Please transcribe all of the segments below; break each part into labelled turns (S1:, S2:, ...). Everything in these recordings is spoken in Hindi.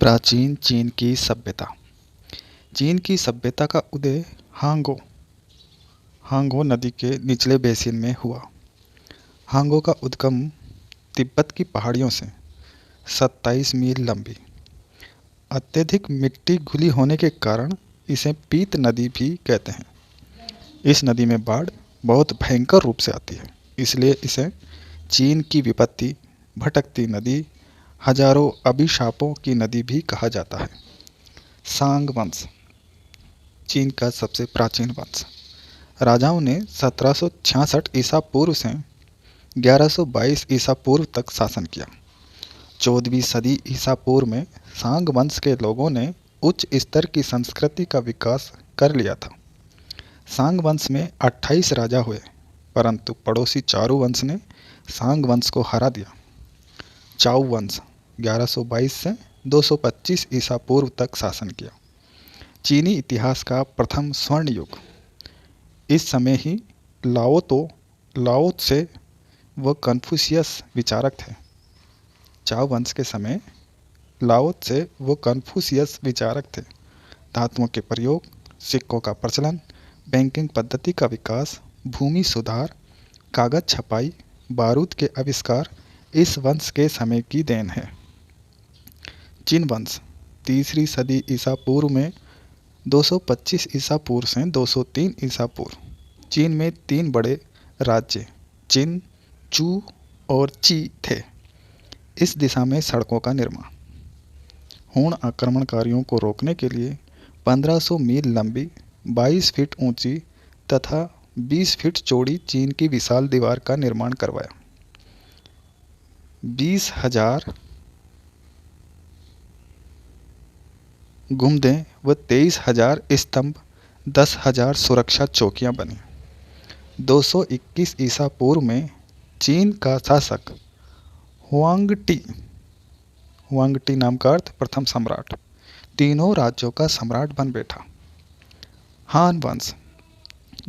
S1: प्राचीन चीन की सभ्यता। चीन की सभ्यता का उदय हांगो हांगो नदी के निचले बेसिन में हुआ। हांगो का उद्गम तिब्बत की पहाड़ियों से 27 मील लंबी अत्यधिक मिट्टी घुली होने के कारण इसे पीत नदी भी कहते हैं। इस नदी में बाढ़ बहुत भयंकर रूप से आती है, इसलिए इसे चीन की विपत्ति, भटकती नदी, हजारों अभिशापों की नदी भी कहा जाता है। सांग वंश चीन का सबसे प्राचीन वंश। राजाओं ने 1766 ईसा पूर्व से 1122 ईसा पूर्व तक शासन किया। 14वीं सदी ईसा पूर्व में सांग वंश के लोगों ने उच्च स्तर की संस्कृति का विकास कर लिया था। सांग वंश में 28 राजा हुए, परंतु पड़ोसी चारू वंश ने सांग वंश को हरा दिया। चाउ वंश 1122 से 225 ईसा पूर्व तक शासन किया। चीनी इतिहास का प्रथम स्वर्ण युग। इस समय ही लाओ त्से व कन्फ्यूशियस विचारक थे। चाओ वंश के समय लाओ त्से व कन्फ्यूशियस विचारक थे। धातुओं के प्रयोग, सिक्कों का प्रचलन, बैंकिंग पद्धति का विकास, भूमि सुधार, कागज छपाई, बारूद के आविष्कार इस वंश के समय की देन है। चिन वंश 3री सदी ईसा पूर्व में 225 ईसा पूर्व से 203 ईसा पूर्व। चीन में 3 बड़े राज्य चिन, चू और ची थे। इस दिशा में सड़कों का निर्माण। हूण आक्रमणकारियों को रोकने के लिए 1500 मील लंबी, 22 फीट ऊंची तथा 20 फीट चौड़ी चीन की विशाल दीवार का निर्माण करवाया। 20,000 गुम्बदें व 23,000 स्तंभ, 10,000 सुरक्षा चौकियां बनी। 221 ईसा पूर्व में चीन का शासक हुआंगटी नाम का अर्थ प्रथम सम्राट, तीनों राज्यों का सम्राट बन बैठा। हान वंश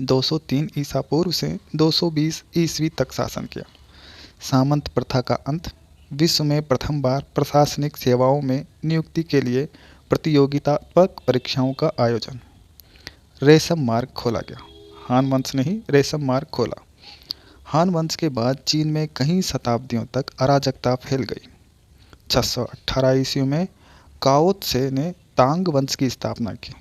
S1: 203 ईसा पूर्व से 220 ईस्वी तक शासन किया। सामंत प्रथा का अंत। विश्व में प्रथम बार प्रशासनिक सेवाओं में नियुक्ति के लिए प्रतियोगितात्मक परीक्षाओं का आयोजन। रेशम मार्ग खोला गया। हान वंश ने ही रेशम मार्ग खोला। हान वंश के बाद चीन में कई शताब्दियों तक अराजकता फैल गई। 618 ईस्वी में काओ त्से ने तांग वंश की स्थापना की।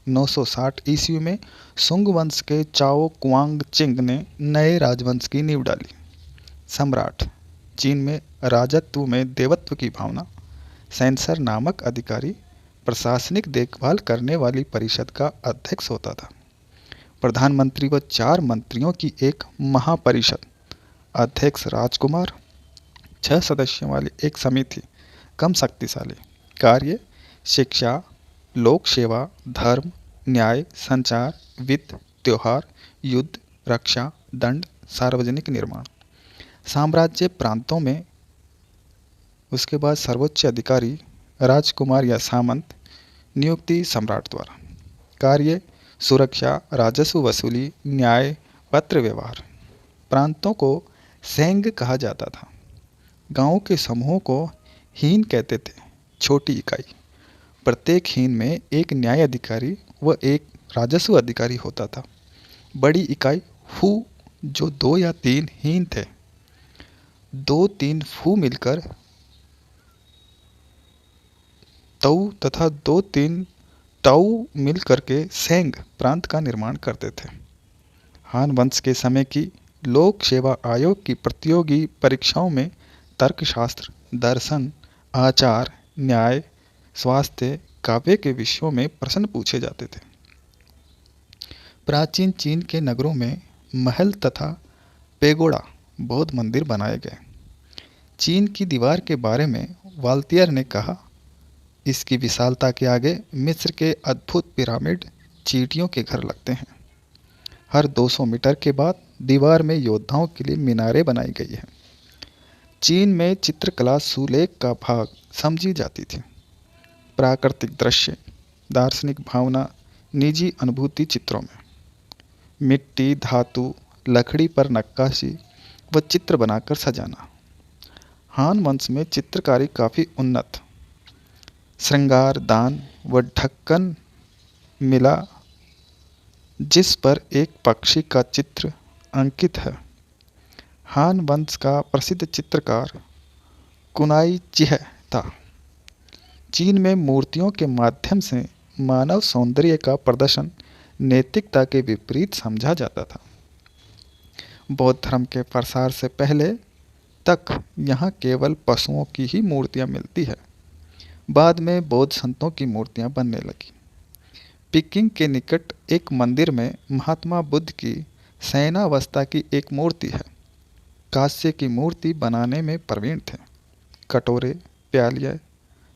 S1: 960 ईस्वी में सुंग वंश के चाओ कुआंग चिंग ने नए राजवंश की नींव डाली। सम्राट चीन में राजत्व में देवत्व की भावना। सेंसर नामक अधिकारी प्रशासनिक देखभाल करने वाली परिषद का अध्यक्ष होता था। प्रधानमंत्री व 4 मंत्रियों की एक महापरिषद। अध्यक्ष राजकुमार। 6 सदस्यों वाली एक समिति कम शक्तिशाली। कार्य शिक्षा, लोक सेवा, धर्म, न्याय, संचार, वित्त, त्योहार, युद्ध, रक्षा, दंड, सार्वजनिक निर्माण। साम्राज्य प्रांतों में उसके बाद सर्वोच्च अधिकारी राजकुमार या सामंत, नियुक्ति सम्राट द्वारा। कार्य सुरक्षा, राजस्व वसूली, न्याय, पत्र व्यवहार। प्रांतों को सेंग कहा जाता था। गांवों के समूहों को हीन कहते थे, छोटी इकाई। प्रत्येक हीन में एक न्याय अधिकारी व एक राजस्व अधिकारी होता था। बड़ी इकाई फू, जो 2 या 3 हीन थे। 2-3 फू मिलकर तऊ तथा 2-3 ताऊ मिलकर के सेंग प्रांत का निर्माण करते थे। हान वंश के समय की लोक सेवा आयोग की प्रतियोगी परीक्षाओं में तर्कशास्त्र, दर्शन, आचार, न्याय, स्वास्थ्य, काव्य के विषयों में प्रश्न पूछे जाते थे। प्राचीन चीन के नगरों में महल तथा पेगोडा, बौद्ध मंदिर बनाए गए। चीन की दीवार के बारे में वाल्टियर ने कहा, इसकी विशालता के आगे मिस्र के अद्भुत पिरामिड चींटियों के घर लगते हैं। हर 200 मीटर के बाद दीवार में योद्धाओं के लिए मीनारें बनाई गई हैं। चीन में चित्रकला सुलेख का भाग समझी जाती थी। प्राकृतिक दृश्य, दार्शनिक भावना, निजी अनुभूति चित्रों में। मिट्टी, धातु, लकड़ी पर नक्काशी व चित्र बनाकर सजाना। हान वंश में चित्रकारी काफ़ी उन्नत। श्रृंगार दान व ढक्कन मिला जिस पर एक पक्षी का चित्र अंकित है। हान वंश का प्रसिद्ध चित्रकार कुनाई चिह था। चीन में मूर्तियों के माध्यम से मानव सौंदर्य का प्रदर्शन नैतिकता के विपरीत समझा जाता था। बौद्ध धर्म के प्रसार से पहले तक यहाँ केवल पशुओं की ही मूर्तियाँ मिलती है। बाद में बौद्ध संतों की मूर्तियाँ बनने लगी। पिकिंग के निकट एक मंदिर में महात्मा बुद्ध की शयनावस्था की एक मूर्ति है। कांस्य की मूर्ति बनाने में प्रवीण थे। कटोरे, प्यालियाँ,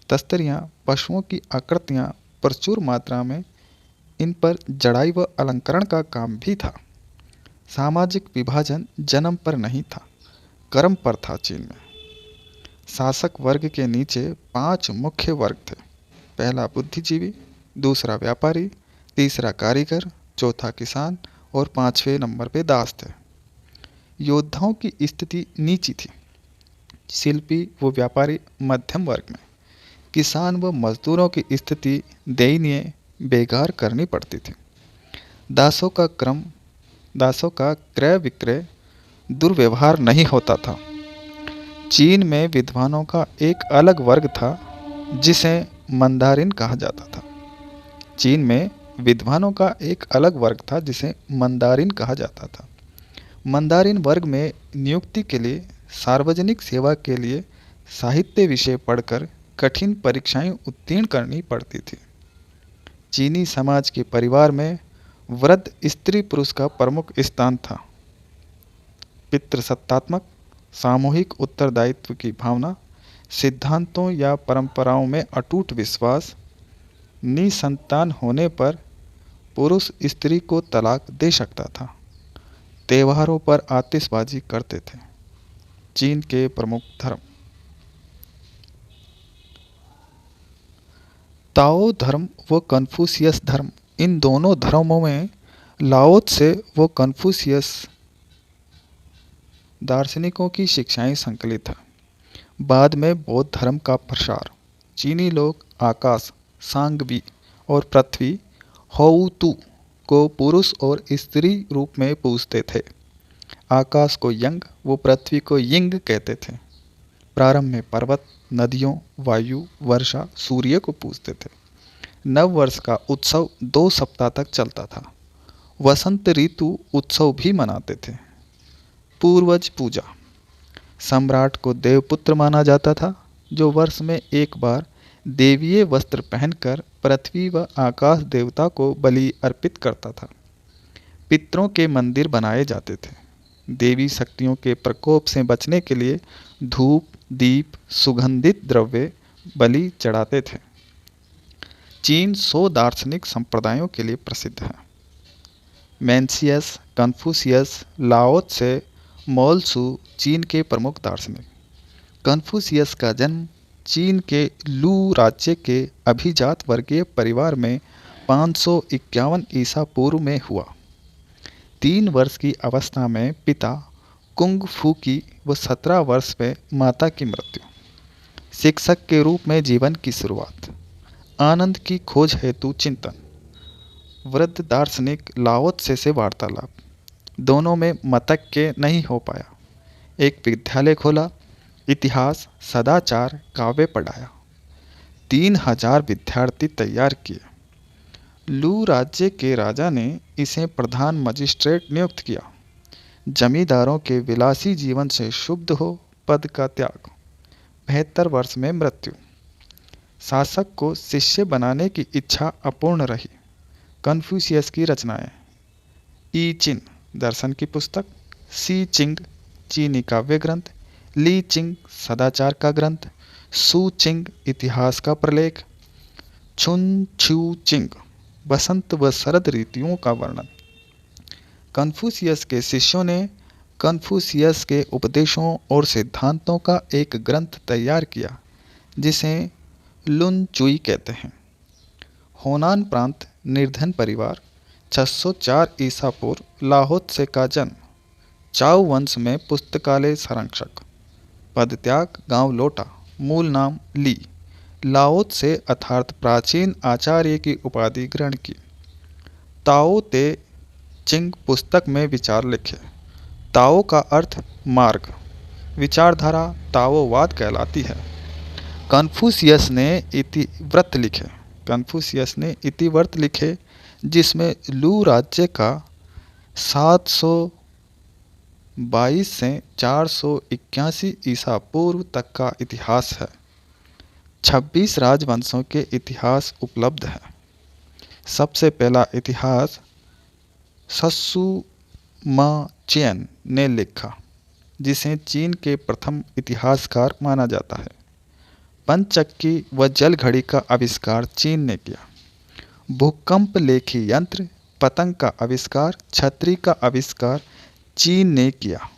S1: तस्तरियाँ, पशुओं की आकृतियाँ प्रचुर मात्रा में, इन पर जड़ाई व अलंकरण का काम भी था। सामाजिक विभाजन जन्म पर नहीं था, कर्म पर था। चीन में शासक वर्ग के नीचे 5 मुख्य वर्ग थे। पहला बुद्धिजीवी, दूसरा व्यापारी, तीसरा कारीगर, चौथा किसान और 5वें नंबर पे दास थे। योद्धाओं की स्थिति नीची थी। शिल्पी व व्यापारी मध्यम वर्ग में, किसान व मजदूरों की स्थिति दयनीय, बेकार करनी पड़ती थी। दासों का क्रय विक्रय, दुर्व्यवहार नहीं होता था। चीन में विद्वानों का एक अलग वर्ग था जिसे मंदारिन कहा जाता था। चीन में विद्वानों का एक अलग वर्ग था जिसे मंदारिन कहा जाता था। मंदारिन वर्ग में नियुक्ति के लिए, सार्वजनिक सेवा के लिए साहित्य विषय पढ़कर कठिन परीक्षाएं उत्तीर्ण करनी पड़ती थी। चीनी समाज के परिवार में वृद्ध स्त्री पुरुष का प्रमुख स्थान था। पितृसत्तात्मक सामूहिक उत्तरदायित्व की भावना, सिद्धांतों या परंपराओं में अटूट विश्वास, निसंतान होने पर पुरुष स्त्री को तलाक दे सकता था। त्योहारों पर आतिशबाजी करते थे। चीन के प्रमुख धर्म, ताओ धर्म व कन्फ्यूशियस धर्म। इन दोनों धर्मों में लाओ त्से व कन्फ्यूशियस दार्शनिकों की शिक्षाएं संकलित हैं। बाद में बौद्ध धर्म का प्रसार। चीनी लोग आकाश, सांगवी और पृथ्वी, होउतु को पुरुष और स्त्री रूप में पूजते थे। आकाश को यंग व पृथ्वी को यिंग कहते थे। प्रारंभ में पर्वत, नदियों, वायु, वर्षा, सूर्य को पूजते थे। नव वर्ष का उत्सव 2 सप्ताह तक चलता था। वसंत ऋतु उत्सव भी मनाते थे। पूर्वज पूजा। सम्राट को देवपुत्र माना जाता था, जो वर्ष में एक बार देवीय वस्त्र पहनकर पृथ्वी व आकाश देवता को बलि अर्पित करता था। पितरों के मंदिर बनाए जाते थे। देवी शक्तियों के प्रकोप से बचने के लिए धूप, दीप, सुगंधित द्रव्य बलि चढ़ाते थे। चीन 100 दार्शनिक संप्रदायों के लिए प्रसिद्ध है। मेंशियस, कन्फ्यूशियस, लाओ त्से, मोल-त्सु चीन के प्रमुख दार्शनिक। कन्फ्यूशियस का जन्म चीन के लू राज्य के अभिजात वर्गीय परिवार में 551 ईसा पूर्व में हुआ। 3 वर्ष की अवस्था में पिता कुंग फू की व 17 वर्ष में माता की मृत्यु। शिक्षक के रूप में जीवन की शुरुआत। आनंद की खोज हेतु चिंतन। वृद्ध दार्शनिक लाओ त्से से वार्तालाप। दोनों में मतैक्य नहीं हो पाया। एक विद्यालय खोला, इतिहास, सदाचार, काव्य पढ़ाया। 3000 विद्यार्थी तैयार किए। लू राज्य के राजा ने इसे प्रधान मजिस्ट्रेट नियुक्त किया। जमींदारों के विलासी जीवन से शुद्ध हो पद का त्याग। 72 वर्ष में मृत्यु। शासक को शिष्य बनाने की इच्छा अपूर्ण रही। कन्फ्यूशियस की रचनाएं। ई चिन दर्शन की पुस्तक, सी चिंग चीनी काव्य ग्रंथ, ली चिंग सदाचार का ग्रंथ, सू चिंग इतिहास का प्रलेख, छुन छू चिंग बसंत व शरद ऋतुओं का वर्णन। कन्फ्यूशियस के शिष्यों ने कन्फ्यूशियस के उपदेशों और सिद्धांतों का एक ग्रंथ तैयार किया जिसे लुन चुई कहते हैं। होनान प्रांत, निर्धन परिवार, 604 ईसा पूर्व, लाओ त्से का जन्म। चाओ वंश में पुस्तकालय संरक्षक। पदत्याग, गांव लौटा। मूल नाम ली। लाओ त्से अर्थात प्राचीन आचार्य की उपाधि ग्रहण की। ताओ ते चिंग पुस्तक में विचार लिखे। ताओ का अर्थ मार्ग, विचारधारा ताओवाद कहलाती है। कन्फ्यूशियस ने इतिव्रत लिखे। कन्फ्यूशियस ने इतिव्रत लिखे जिसमें लू राज्य का 722 से 481 ईसा पूर्व तक का इतिहास है। 26 राजवंशों के इतिहास उपलब्ध है। सबसे पहला इतिहास सस्सुमाचेन ने लिखा, जिसे चीन के प्रथम इतिहासकार माना जाता है। पंचचक्की व जल घड़ी का आविष्कार चीन ने किया। भूकंप लेखी यंत्र, पतंग का आविष्कार, छतरी का आविष्कार चीन ने किया।